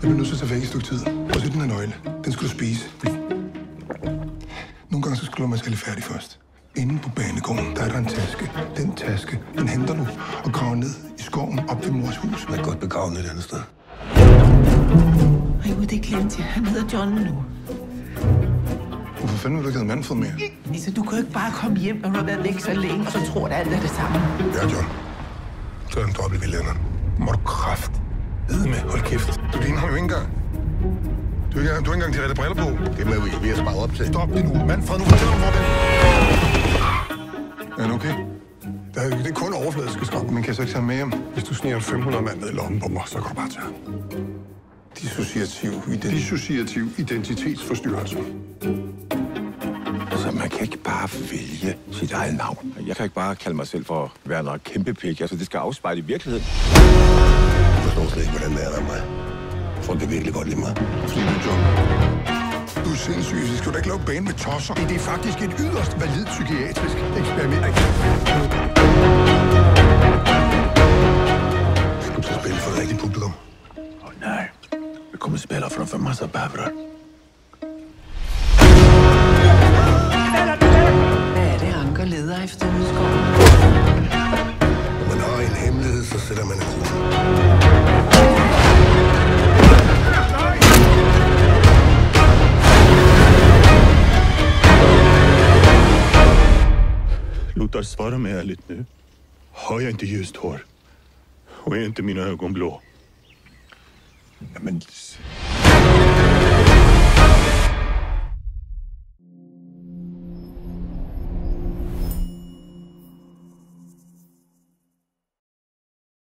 bliver nødt til at tage væk i et stykke tid. Og så den her nøgle. Den skal du spise. Nogle gange så skal du man skal færdig først. Inde på banegården, der er der en taske. Den taske, den henter du og graver ned i skoven op ved mors hus. Jeg er godt begravet et andet sted. Ej, det er glemt. Han hedder John nu. Hvorfor fanden vil du ikke have Manfred mere? Altså, du kan jo ikke bare komme hjem, når du har været væk så længe, og så tror du, at alt er det samme. Ja, John. Så er den dobbelt ved lænderen. Må du kraft. Ved med, hold kæft. Du ligner ham jo ikke engang. Du har ikke engang de rette briller på. Det må vi have sparet op til. Stop det nu. Manfred, nu fortæller du, hvor det er. Er okay? Det er kun overfladiske skam. Man kan så ikke tage med hjem. Hvis du sniger 500 mand ned i lommen på mig, så kan du bare tage ham. Dissociativ identitetsforstyrrelse. Altså, man kan ikke bare vælge sit eget navn. Jeg kan ikke bare kalde mig selv for Werner Kæmpepik. Altså, det skal afspejle i virkeligheden. Jeg forstår slet ikke, hvordan det er der mig. Folk kan virkelig godt lide mig. Fordi du, John. Du er sindssyg. Så skal du ikke lave bane med tosser. Det er faktisk et yderst valid psykiatrisk eksperiment. Skal du så spille for et rigtigt publikum? Nej. Vi kommer spela framför massa bävrar. Hvad er det, Anker leder efter ude i skoven? Når man har en hemmelighed, så sætter man en krone. Lothar, svara mig ärligt nu. Har jag inte ljust hår? Och är inte mina ögon blå? Jamen...